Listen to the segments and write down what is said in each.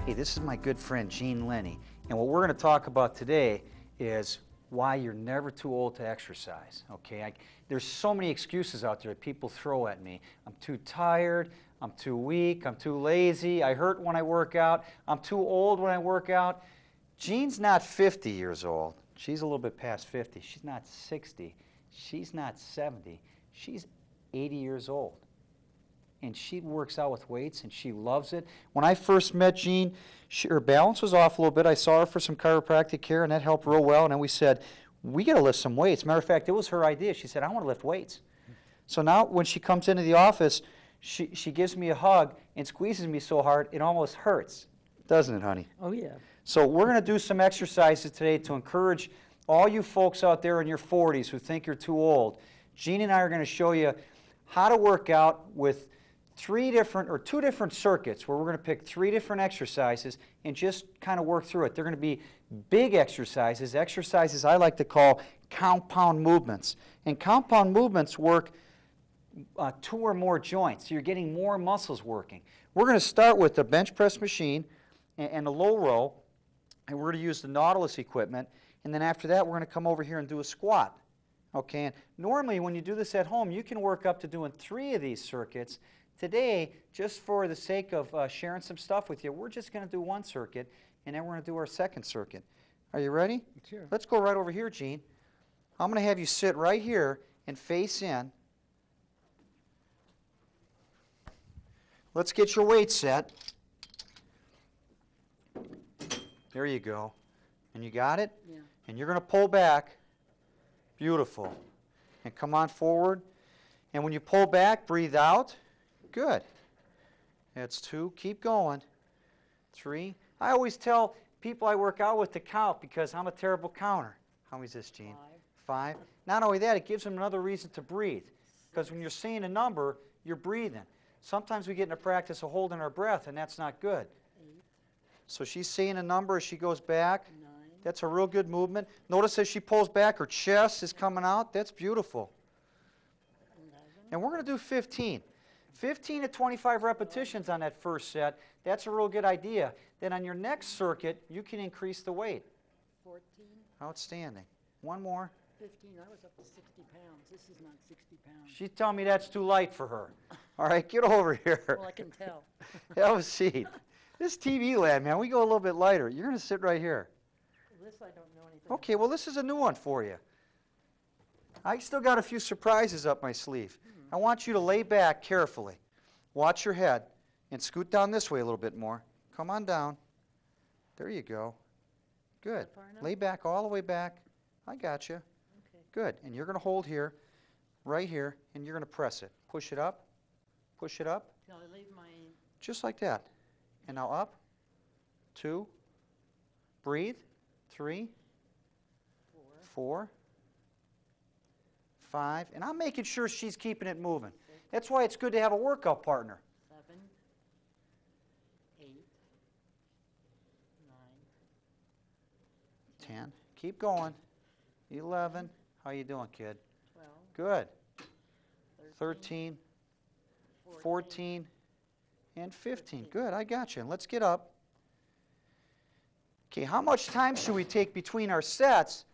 Hey, this is my good friend Gene Lenny, and what we're going to talk about today is why you're never too old to exercise, okay? There's so many excuses out there that people throw at me. I'm too tired, I'm too weak, I'm too lazy, I hurt when I work out, I'm too old when I work out. Jean's not 50 years old. She's a little bit past 50. She's not 60. She's not 70. She's 80 years old. And she works out with weights, and she loves it. When I first met Jean, her balance was off a little bit. I saw her for some chiropractic care, and that helped real well. And then we said, we got to lift some weights. Matter of fact, it was her idea. She said, I want to lift weights. So now when she comes into the office, she gives me a hug and squeezes me so hard, it almost hurts. Doesn't it, honey? Oh, yeah. So we're going to do some exercises today to encourage all you folks out there in your 40s who think you're too old. Jean and I are going to show you how to work out with two different circuits where we're going to pick 3 different exercises and just kind of work through it. They're going to be big exercises I like to call compound movements. And compound movements work 2 or more joints, so you're getting more muscles working. We're going to start with the bench press machine and the low row, and we're going to use the Nautilus equipment, and then after that we're going to come over here and do a squat. Okay, and normally when you do this at home, you can work up to doing 3 of these circuits. Today, just for the sake of sharing some stuff with you, we're just going to do 1 circuit, and then we're going to do our 2nd circuit. Are you ready? Sure. Let's go right over here, Gene. I'm going to have you sit right here and face in. Let's get your weight set. There you go. And you got it? Yeah. And you're going to pull back. Beautiful. And come on forward. And when you pull back, breathe out. Good. That's 2. Keep going. 3. I always tell people I work out with to count because I'm a terrible counter. How many is this, Gene? 5. Not only that, it gives them another reason to breathe. Because when you're saying a number, you're breathing. Sometimes we get into practice of holding our breath, and that's not good. 8. So she's saying a number as she goes back. 9. That's a real good movement. Notice as she pulls back, her chest is coming out. That's beautiful. 11. And we're going to do 15. 15 to 25 repetitions on that first set. That's a real good idea. Then on your next circuit, you can increase the weight. 14. Outstanding. 1 more. 15. I was up to 60 pounds. This is not 60 pounds. She's telling me that's too light for her. All right, get over here. Well, I can tell. Have a seat. This TV land, man, we go a little bit lighter. You're going to sit right here. This I don't know anything Okay, about. well, this is a new one for you. I still got a few surprises up my sleeve. I want you to lay back carefully. Watch your head and scoot down this way a little bit more. Come on down. There you go. Good. Far enough? Lay back all the way back. I got you. Okay. Good. And you're going to hold here, right here, and you're going to press it. Push it up. Push it up. Shall I leave my... Just like that. And now up. 2. Breathe. 3. 4. 5. And I'm making sure she's keeping it moving. 6. That's why it's good to have a workout partner. 7. 8. 9. 10. Keep going. 11. How you doing, kid? 12. Good. 13. 13. 14. And 15. Good. I got you. And let's get up. Okay, how much time should we take between our sets?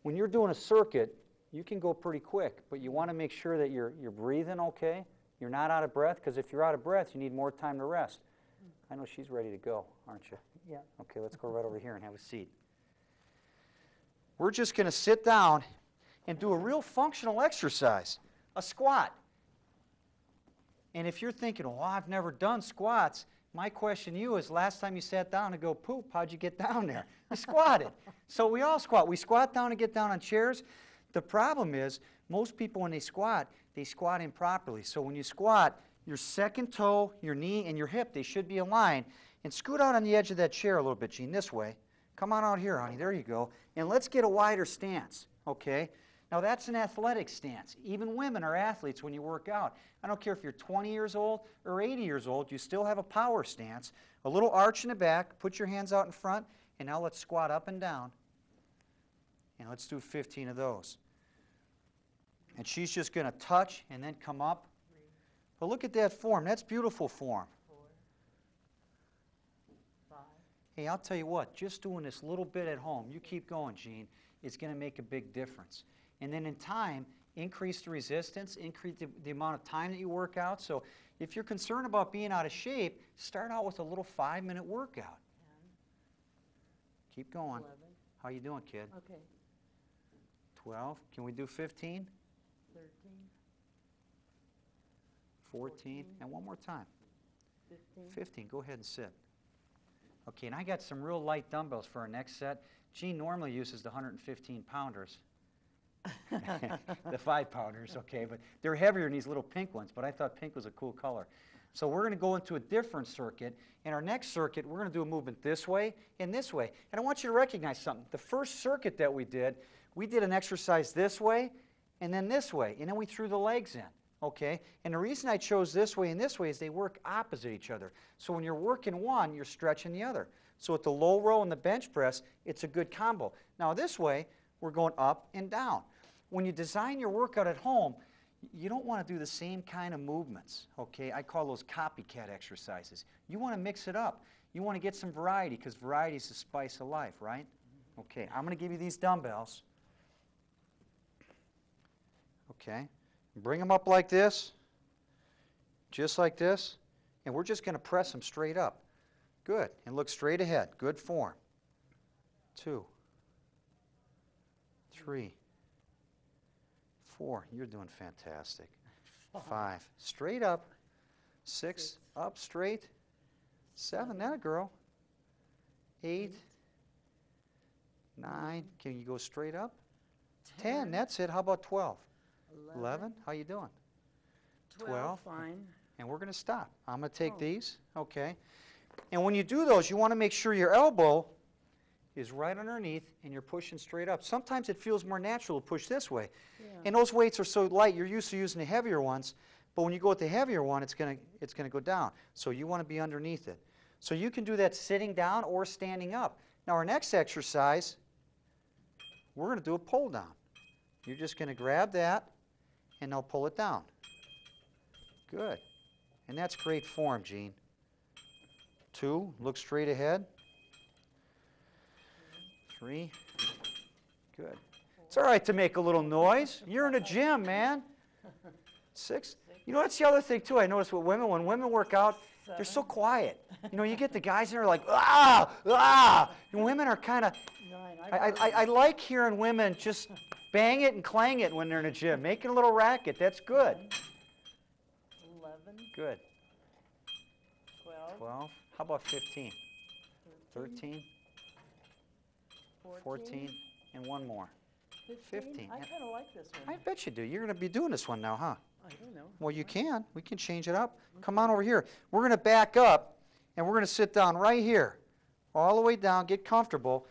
When you're doing a circuit, you can go pretty quick, but you want to make sure that you're breathing okay. You're not out of breath, because if you're out of breath, you need more time to rest. I know she's ready to go, aren't you? Yeah. Okay, let's go right over here and have a seat. We're just going to sit down and do a real functional exercise, a squat. And if you're thinking, well, I've never done squats, my question to you is, last time you sat down to go poop, how'd you get down there? You squatted. So we all squat. We squat down to get down on chairs. The problem is, most people when they squat improperly. So when you squat, your second toe, your knee, and your hip, they should be aligned. And scoot out on the edge of that chair a little bit, Gene, this way. Come on out here, honey. There you go. And let's get a wider stance, okay? Now that's an athletic stance. Even women are athletes when you work out. I don't care if you're 20 years old or 80 years old, you still have a power stance. A little arch in the back, put your hands out in front, and now let's squat up and down. And let's do 15 of those. And she's just going to touch and then come up. But look at that form. That's beautiful form. 4. 5. Hey, I'll tell you what, just doing this little bit at home, you keep going, Gene, it's going to make a big difference. And then in time, increase the resistance, increase the amount of time that you work out. So if you're concerned about being out of shape, start out with a little 5-minute workout. 10, Keep going. 11. How you doing, kid? Okay, 12. Can we do 15? 13, 14. And one more time. 15. 15. Go ahead and sit. Okay, and I got some real light dumbbells for our next set. Gene normally uses the 115-pounders. The 5-pounders, okay, but they're heavier than these little pink ones, but I thought pink was a cool color. So we're going to go into a different circuit. In our next circuit, we're going to do a movement this way and this way. And I want you to recognize something. The first circuit that we did an exercise this way and then this way, and then we threw the legs in, okay? And the reason I chose this way and this way is they work opposite each other. So when you're working one, you're stretching the other. So at the low row and the bench press, it's a good combo. Now this way, we're going up and down. When you design your workout at home, you don't want to do the same kind of movements, okay? I call those copycat exercises. You want to mix it up. You want to get some variety because variety is the spice of life, right? Okay, I'm going to give you these dumbbells. Okay, bring them up like this, just like this, and we're just going to press them straight up. Good, and look straight ahead. Good form. 2, 3, 4, you're doing fantastic. 5, straight up. 6, up straight. 7, that girl. 8, 9, can you go straight up? 10, that's it. How about 12? 11, how you doing? 12, fine. and we're going to stop. I'm going to take these, okay? And when you do those, you want to make sure your elbow is right underneath and you're pushing straight up. Sometimes it feels more natural to push this way. Yeah. And those weights are so light, you're used to using the heavier ones, but when you go with the heavier one, it's going to go down. So you want to be underneath it. So you can do that sitting down or standing up. Now our next exercise, we're going to do a pull down. You're just going to grab that and now pull it down. Good. And that's great form, Gene. 2, look straight ahead. 3, good. It's all right to make a little noise. You're in a gym, man. 6, you know, that's the other thing, too. I notice with women, when women work out, they're so quiet. You know, you get the guys in there like, ah, ah. And women are kind of, 9. I like hearing women just bang it and clang it when they're in a gym. Making a little racket, that's good. 11. Good. 12. 12. How about 15? 13? 14? And one more. 15. I kind of like this one. I bet you do. You're going to be doing this one now, huh? I don't know. Well, you can. We can change it up. Come on over here. We're going to back up, and we're going to sit down right here. All the way down. Get comfortable.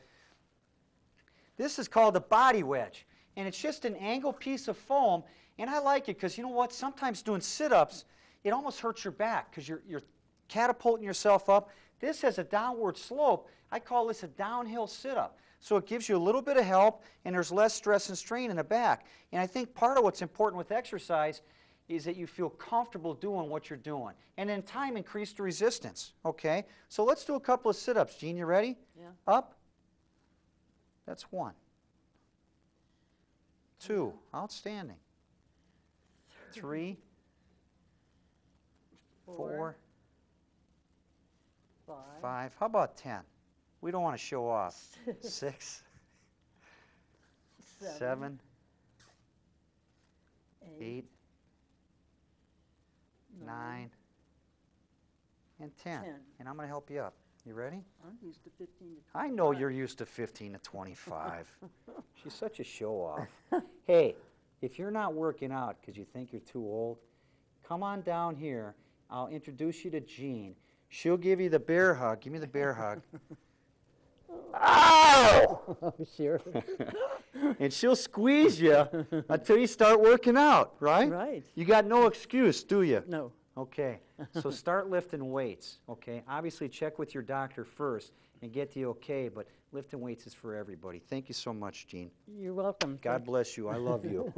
This is called a body wedge, and it's just an angled piece of foam, and I like it because you know what? Sometimes doing sit-ups, it almost hurts your back because you're catapulting yourself up. This has a downward slope. I call this a downhill sit-up. So it gives you a little bit of help, and there's less stress and strain in the back. And I think part of what's important with exercise is that you feel comfortable doing what you're doing. And in time, increase the resistance, okay? So let's do a couple of sit-ups. Gene, you ready? Yeah. Up. That's 1. 2. Outstanding. 3. 4. 5. How about 10? We don't want to show off. 6. 7. 8. 9. And 10. And I'm going to help you up. You ready? I'm used to 15 to 25. I know you're used to 15 to 25. She's such a show-off. Hey, if you're not working out because you think you're too old, come on down here. I'll introduce you to Jean. She'll give you the bear hug. Give me the bear hug. Ow! I'm sure. And she'll squeeze you until you start working out, right? Right. You got no excuse, do you? No. Okay, so start lifting weights, okay? Obviously check with your doctor first and get the okay, but lifting weights is for everybody. Thank you so much, Jean. You're welcome. God bless you. I love you.